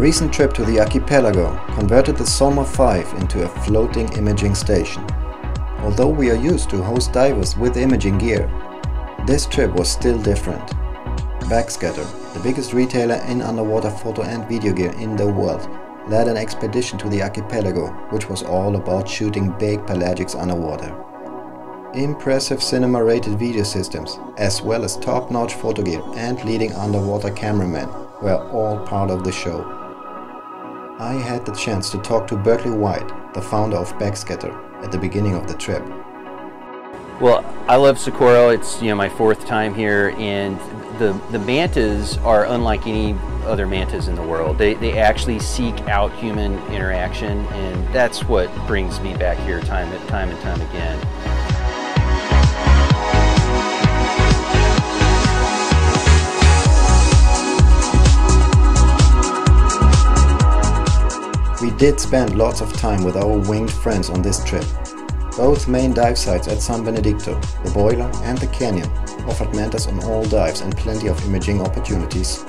recent trip to the archipelago converted the SolmarV into a floating imaging station. Although we are used to host divers with imaging gear, this trip was still different. Backscatter, the biggest retailer in underwater photo and video gear in the world, led an expedition to the archipelago, which was all about shooting big pelagics underwater. Impressive cinema-rated video systems, as well as top-notch photo gear and leading underwater cameramen, were all part of the show. I had the chance to talk to Berkeley White, the founder of Backscatter, at the beginning of the trip. Well, I love Socorro. It's my fourth time here, and the mantas are unlike any other mantas in the world. They actually seek out human interaction, and that's what brings me back here time and time again. We did spend lots of time with our winged friends on this trip. Both main dive sites at San Benedicto, the boiler and the canyon, offered mantas on all dives and plenty of imaging opportunities.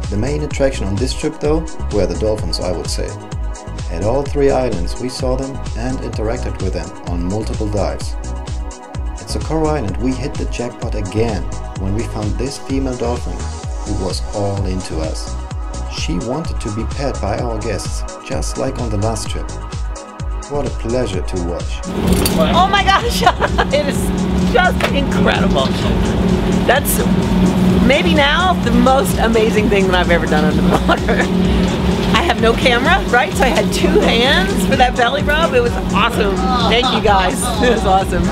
The main attraction on this trip though were the dolphins, I would say. At all three islands we saw them and interacted with them on multiple dives. At Socorro Island we hit the jackpot again when we found this female dolphin who was all into us. She wanted to be pet by our guests, just like on the last trip. What a pleasure to watch. Oh my gosh, it is just incredible. That's maybe now the most amazing thing that I've ever done underwater. I have no camera, right? So I had two hands for that belly rub. It was awesome. Thank you guys. It was awesome.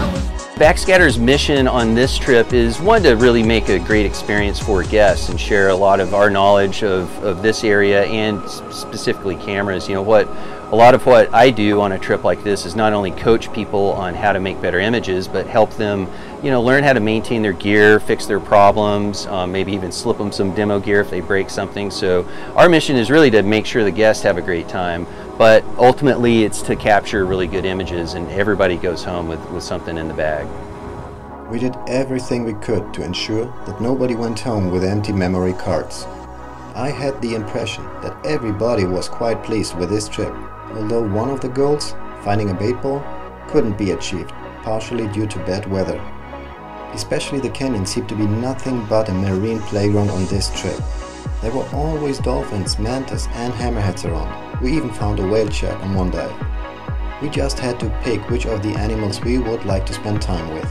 Backscatter's mission on this trip is one to really make a great experience for guests and share a lot of our knowledge of this area and specifically cameras. A lot of what I do on a trip like this is not only coach people on how to make better images, but help them, learn how to maintain their gear, fix their problems, maybe even slip them some demo gear if they break something. So our mission is really to make sure the guests have a great time, but ultimately it's to capture really good images and everybody goes home with something in the bag. We did everything we could to ensure that nobody went home with empty memory cards. I had the impression that everybody was quite pleased with this trip, although one of the goals, finding a bait ball, couldn't be achieved, partially due to bad weather. Especially the canyon seemed to be nothing but a marine playground on this trip. There were always dolphins, mantas and hammerheads around. We even found a whale shark on one dive. We just had to pick which of the animals we would like to spend time with.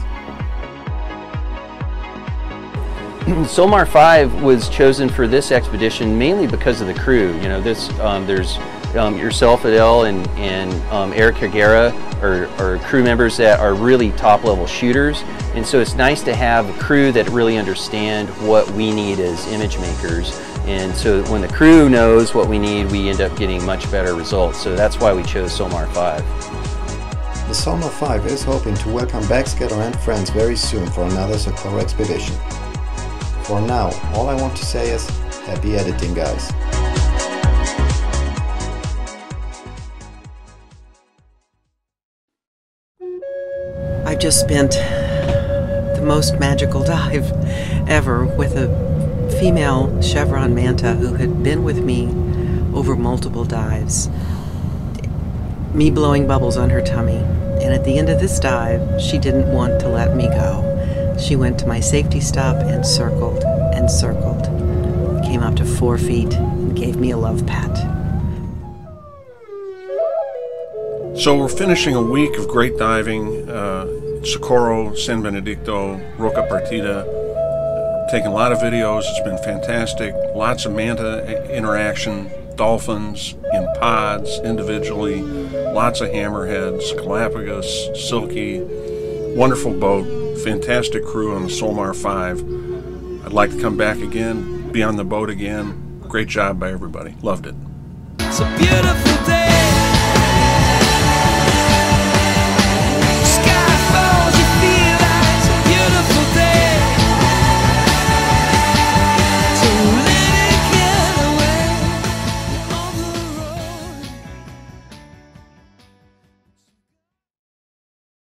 SolmarV was chosen for this expedition mainly because of the crew. There's yourself, Adele, and Eric Higuera are crew members that are really top-level shooters, and so it's nice to have a crew that really understand what we need as image makers. And so when the crew knows what we need, we end up getting much better results. So that's why we chose SolmarV. The SolmarV is hoping to welcome Backscatter and friends very soon for another Socorro expedition. For now, all I want to say is, happy editing, guys. I've just spent the most magical dive ever with a female chevron manta who had been with me over multiple dives. Me blowing bubbles on her tummy. And at the end of this dive, she didn't want to let me go. She went to my safety stop and circled, came up to 4 feet and gave me a love pat. So we're finishing a week of great diving, Socorro, San Benedicto, Roca Partida, taking a lot of videos. It's been fantastic. Lots of manta interaction, dolphins in pods, individually, lots of hammerheads, Galapagos, silky, wonderful boat. Fantastic crew on the SolmarV. I'd like to come back again, be on the boat again. Great job by everybody. Loved it. So beautiful.